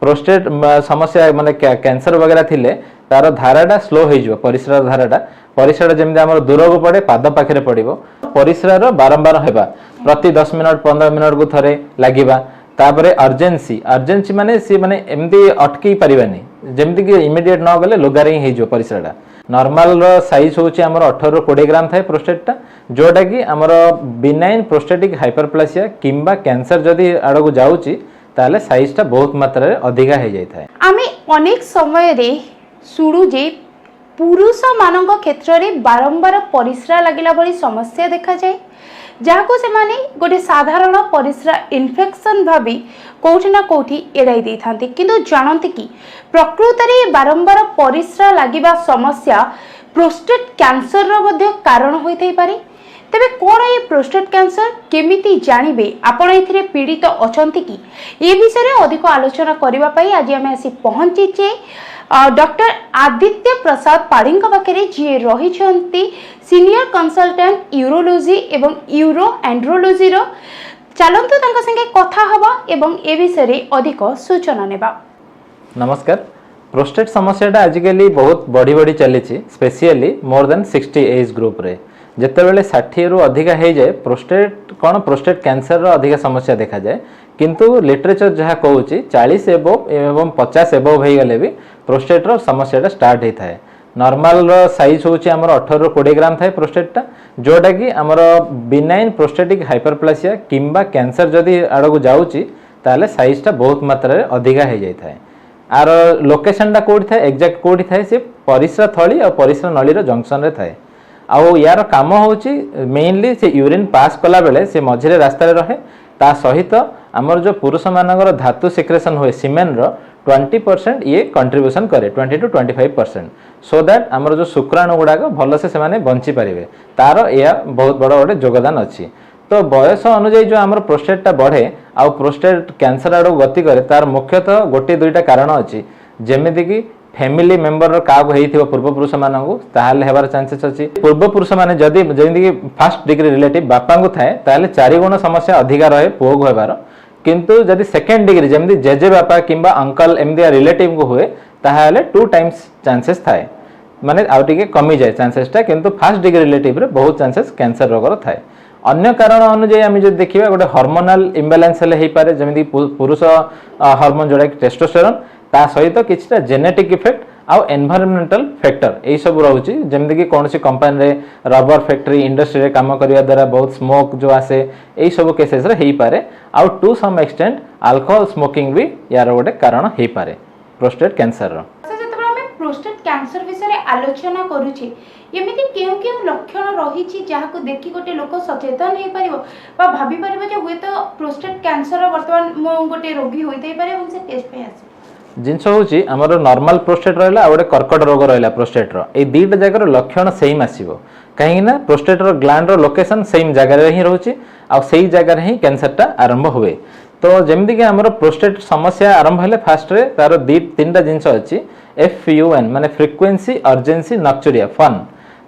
Prostate समस्या माने cancer वगैरह थिले तार धाराटा स्लो हो परिश्रा धाराटा परिश्रा जमी आम दूर को पड़े पाद पाखे पड़ो परिश्रार बारंबार होगा प्रति 10 मिनट 15 मिनट को थरे लगिबा तापरे अर्जेन्सी माने सी माने एमती अटकई पारिबानी जेमती कि इमिडिएट न गले लुगारे ही हो परिश्राटा नॉर्मल साइज होची हमर 18 ରୁ 20 ग्राम थाए प्रोस्टेटटा जोटा कि हमर बिनाइन प्रोस्टेटिक हाइपरप्लासिया किंबा कैंसर जदि आड़ को जाउची ताले साइजटा बहुत मात्रा रे अधिका हो जाय थाए। आमे अनेक समय रे सुडू जे पुरुष मानक क्षेत्र रे बारंबार परिश्रा लागिला भली समस्या देखा जाए जहाको से माने गोटे साधारण परिश्रा इन्फेक्शन भाभी कोठी ना कोठी एड़ाई दे थांती किंतु जानते कि प्रकृत रे बारंबार परिश्रा लागिबा समस्या प्रोस्टेट कैंसर रो मध्य कारण होई थाई पारे। तेबे कोन ए प्रोस्टेट कैंसर केमिति जानिबे आपण एथिरे पीड़ित अछंती कि ए विषय रे अधिक आलोचना करबा पई आज हम आसी पहुंची छे डॉक्टर आदित्य प्रसाद पाढ़ी पाखे जी रही सीनियर कंसल्टेंट यूरोलॉजी एवं यूरो एंड्रोलॉजी रो चलंतु तांका संगे कथा हबा एवं ए विषय रे अधिक सूचना नेबा। नमस्कार। प्रोस्टेट समस्याटा आजिकली बहुत बढ़ी बढ़ी चली specially more than 60 age group रे जितेबाला 60 रु अधिका हो जाए प्रोस्टेट कौन प्रोस्टेट कैंसर रो अधिका समस्या देखा जाए किंतु लिटरेचर जहाँ कहूँ 40 एबव एवं 50 एबव हो गले भी प्रोस्टेट रो समस्याटा स्टार्ट होता है। नॉर्मल साइज होची हमर 18 ରୁ 20 ग्राम थाए प्रोस्टेटटा जोटा कि हमर बिनाइन प्रोस्टेटिक हाइपरप्लासिया किंबा कैंसर जदि आड़ को जाउची ताले साइजटा बहुत मात्रा रे अधिका हो जाय थाए। आर लोकेशनटा कोठी थाए एग्जैक्ट कोठी थाए से परिश्रा थली और परिश्रा नलीर जंक्शन रे थाए। आउ यार काम होची मेनली से यूरिन पास कला बेले से मझिरे रास्ता रे रहे ता सहित हमर जो पुरुष मानकर धातु सिक्रेशन हुए सीमेन रो 20% ये कंट्रीब्यूशन करे 20 to 25% सो दैट हमर जो शुक्राणु गुड़ाक भल से माने बंची पारिबे तार या बहुत बड़ गोटे योगदान अच्छी। तो बयस अनुଯାयी जो हमर प्रोस्टेटटा बढ़े आउ प्रोस्टेट कैंसर आड़ गति करे तार मुख्यतः गोटे दुईटा कारण अच्छी जेमिति कि फैमिली मेंबर का पूर्वपुरुष मानू ताहले हेबार चांसेस अच्छी। पूर्वपुरुष माने जदि जेमिति कि फर्स्ट डिग्री रिलेटिव बापा को थाए ताहले 4 गुण समस्या अधिका रहे पुओ को हेबार किंतु जदि सेकेंड डिग्री जेमिति जेजे बापा किंबा अंकल एमदिया रिलेटिव को हुए ताहले 2 टाइम्स चांसेस थाए माने आउ टिके कमी जाए चांसेसटा किंतु फर्स्ट डिग्री रिलेटिव रे बहुत चांसेस कैंसर रोगर थाए। अन्य कारण अनुଯାयी आम जो देखा गोटे हार्मोनाल इम्बालांस हो पारे जमी पुरुष हार्मोन जोड़ा टेस्टोस्टेरोन ता सहित किछटा जेनेटिक इफेक्ट आउ एनवायरमेंटल फैक्टर यही सब रोचे जमी कि कौन सी कंपनी रे रबर फैक्ट्री इंडस्ट्री रे काम करने द्वारा बहुत स्मोक जो आसे यही सब केसेस रे हो पारे आउ to some extent alcohol smoking भी यार गोटे कारण हो पारे प्रोस्टेट कैंसर रो। प्रोस्टेट कैंसर विषय आलोचना करूची एमिति केउ केउ लक्षण रही जहाको देखि गोटे लोक सचेतन हो पारिबो बा भाबी पारिबो जे हुए तो प्रोस्टेट कैंसर वर्तमान मो गोटे रोगी होइतै पारे ଏବଂ से टेस्ट पे आसी जिनस होची हमर नॉर्मल प्रोस्टेट रहला आ गोटे कर्कट रोग रहला प्रोस्टेट रो ए दीटा जगह लक्षण सेम आसीबो कहीं ना प्रोस्टेट रो ग्लैंड रो लोकेशन सेम जगह रे ही रहउची आ सेही जगह रे ही कैंसरटा आरंभ हुए। तो जेमति कि हमर प्रोस्टेट समस्या आरंभ हेले फास्ट रे तार तीनटा जिंस अछि FUN माने फ्रीक्वेंसी अर्जेंसी नक्चुरिया फन।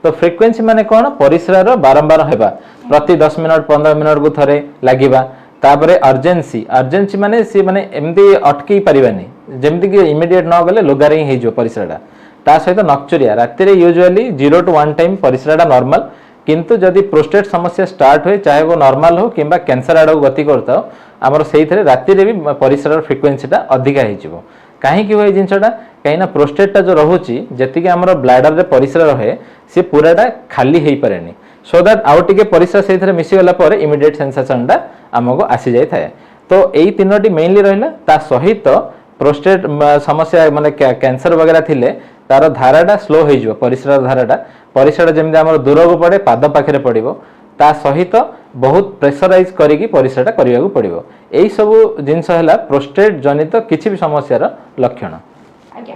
तो फ्रीक्वेंसी माने कोन परिश्रार बारंबार हेबा प्रति 10 मिनट 15 मिनट को थरे लागिबा तापरे अर्जेंसी माने सी माने एमदी अटकई पारिबानी जेमति कि इमिडिएट न गले लुगारे ही जो परिश्राटा ता सहित नक्चुरिया राति रे यूजुअली 0 to 1 टाइम परिश्राटा नॉर्मल किंतु जदि प्रोस्टेट समस्या स्टार्ट हुए चाहे वो नॉर्मल हो किंबा कैंसर आड़ गति करता हो आमर से राति रे भी परिश्रार फ्रीक्वेंसीटा अधिका हो कहीं हुए जिनसटा कहीं प्रोस्टेटटा जो रोचे जी आम ब्लाडर रे परिश्रा रहे सी पूराटा खाली हो पारे सो दैट आउ टिके परिश्रा से मिसीगला इमिडिएट सेंसेशनटा आमको आसी जाए थाए। तो यही तीनोटी मेनली रहा ता सहित प्रोस्टेट समस्या माने कैंसर वगैरह थिले तार धाराटा स्लो हो परिश्राटा जमी आम दूर को पड़े पाद पाखे पड़ो ता सहित बहुत प्रेसराइज करिकी परिश्राटा करने को पड़ो यही सब जिनस है प्रोस्टेट जनित किसी भी समस्यार लक्षण। आज्ञा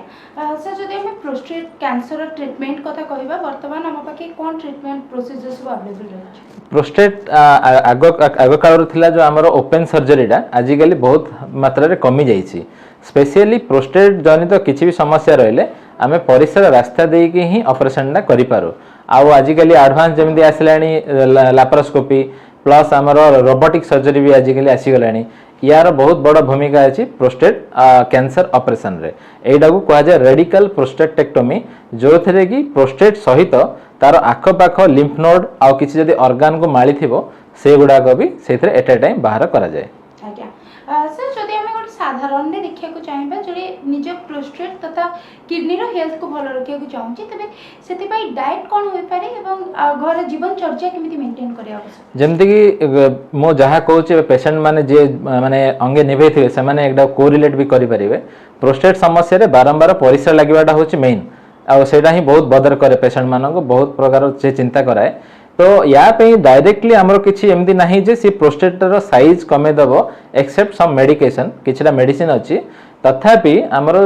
सर जदि हम प्रोस्टेट कैंसर ट्रीटमेंट कथा कहबा वर्तमान हम पाखे कोन ट्रीटमेंट प्रोसीजर सब अवेलेबल रहछ। प्रोस्टेट आग काल थिला जो हमर ओपन सर्जरीटा आजिकली बहुत मात्रा रे कमी जाइछि स्पेशली प्रोस्टेट जनित किसी भी समस्या रहले आमे परिश्रा रास्ता देकी ही ऑपरेशन करि पारो आउ आजिकली एडवांस जमिति आसिलानी लैप्रोस्कोपी प्लस आमर रोबोटिक सर्जरी भी आजिकली आसीगलानी यार बहुत बड़ भूमिका अच्छी प्रोस्टेट कैंसर ऑपरेशन रे एटा को कहा जाए रेडिकल प्रोस्टेटेक्टोमी जो थे कि प्रोस्टेट सहित तार आखपाख लिम्फ नोड आउ किसी जदि ऑर्गन को माली थिबो से गुडाक भी से एट ए टाइम बाहर करा जाए। आज्ञा सर जदि आम गोटे साधारण देखा चाहिए जो निज प्रोस्टेट तथा किडनी हेल्थ को भल रखा चाहूँगी तेज से डाएट कौन हो पारे एवं घर जीवन चर्चा केमिति मेंटेन करिया आवश्यक जमती कि मो जहाँ कहूँ पेशेंट माने जे माने अंगे निभे थे से माने एकटा कोरिलेट भी करि परिबे प्रोस्टेट समस्या रे बारंबार परिश्रा लागिबाटा होची मेन आ सेटा ही बहुत बदर करे पेशेंट मानको बहुत प्रकार से चिंता कराए तो या पे डायरेक्टली आमर किछि एमदी नाही जे सी प्रोस्टेट रो साइज कमे दबो एक्सेप्ट सम मेडिकेशन किछटा मेडिसिन अछि तथापि आमर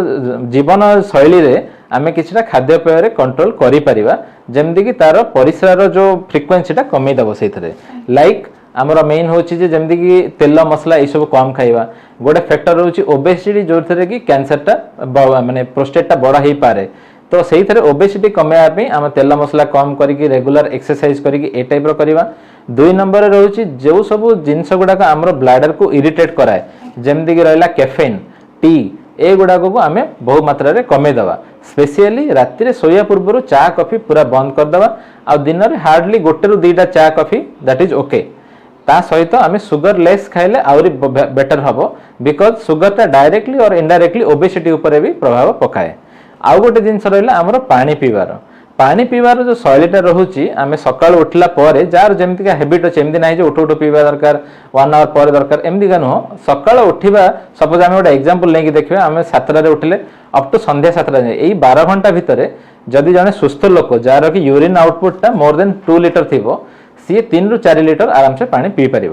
जीवन शैली रे आमे किछटा खाद्य पेय रे कंट्रोल करि परिबा जेमदी कि तार परिश्रार जो फ्रिक्वेंसीटा कमे दबो सेथरे लाइक आमर मेन होची जे जेमदी कि तेल मसला ए सब कम खाइबा गोटे फैक्टर होची ओबेसिटी जो थरे कि कैंसरटा माने प्रोस्टेटटा बड़ा हेई पारे तो से ओबेसिटी कमेवा आम तेल मसला कम करके रेगुलर एक्सरसाइज करके ए टाइप करवा। 2 नंबर रोचे जो सब जिनस गुड़ाक आम ब्लाडर को इरिटेट कराए जमती कि रहा कैफेन टी ए गुड़ाक को आम बहु मात्रा रे कमेदवा स्पेशली राति शोया पूर्व चा कॉफी पूरा बंद करदे आ दिन में हार्डली 1 ରୁ 2ଟା चा कॉफी दैट इज ओके ता सहित आम सुगर लेस खाइले आउरी बेटर हम बिकज सुगरटा डायरेक्टली और इनडायरेक्टली ओबेसिटी उपर भी प्रभाव पकाए। आउ गोटे जिनस रहा आमर पानी पीबार जो शैलीटा रोचे आम सका उठला जार जमीका हेबिट अच्छे एमती ना उठू उठू पीवा दरकार 1 आवर पर दरकार एमती का नुह सका उठा सपोज आम गोटे एग्जांपल नहीं देखिए आम 7टारे उठिले अप टू संध्या 7टा जाए यही 12 घंटा भितर जदि जड़े सुस्थ लोक जार कि यूरिन आउटपुटा मोर देन 2 लिटर थी सी 3 ରୁ 4 लिटर आराम से पानी पी पार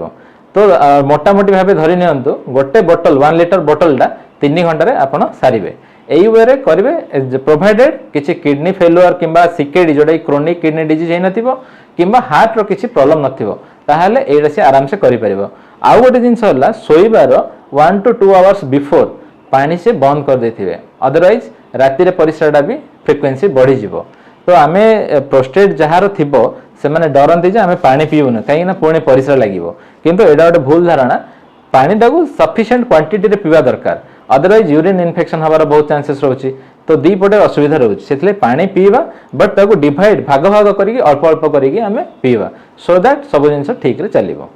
तो मोटामोटी भाव धरी नियंतु गोटे बोतल 1 लिटर बोतलटा 3 घंटे आप सारे यही वे करेंगे प्रोवाइडेड किसी किडनी फेलुअर किंबा सीकेडी जोटा क्रोनिक किडनी डिजीज हो किंबा हार्ट रो किसी प्रॉब्लम नथिबो एटा से आराम से करि परिबो। आउ गोटे जिनस होला सोइबार 1 to 2 आवर्स बिफोर पानी से बंद कर देथिबे अदरवाइज राति रे परिश्राटा भी फ्रिक्वेंसी बढ़ी जिवो तो आमे प्रोस्टेट जहार थिबो से माने डरंती जे आमे पानी पीबुन काहे ना पुणी परिश्रा लागिवो किंतु एटा गोटे भूल धारणा पानी टाको सफिशिएंट क्वांटिटी रे पीवा दरकार अदरवाइज यूरिन इन्फेक्शन हबार बहुत चांसेस रोचे तो दी पटे असुविधा रोचे से पानी पीवा बट ताको डिवाइड भाग भाग करके अल्प अल्प करके आमे पीवा सो दैट सब जिनस ठीक रे चलिबो।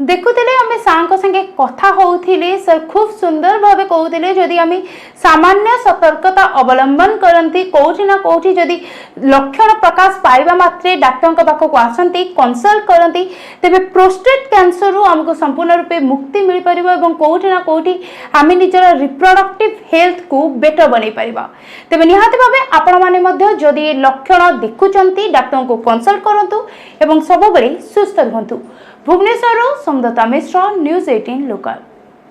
देखुले आम सार संगे कथा होउथिले सर खूब सुंदर भावे कहते जदि आम सामान्य सतर्कता अवलंबन करती कौटी ना कौटी जदि लक्षण प्रकाश पाइबा मात्रे डाक्टर पाखक आसती कंसल्ट करती तेबे प्रोस्टेट कैंसर रु आमको संपूर्ण रूपे मुक्ति मिल पार और कौटी ना कौटी आम निजर रिप्रोडक्टिव हेल्थ को बेटर बन पार तेबे निहाती भावे आपण माने जदि लक्षण देखुचंती डाक्टर को कंसल्ट करंतु एवं सब बेले सुस्थ रहंतु। भुवनेश्वर संगीता मिश्र न्यूज 18 लोकल।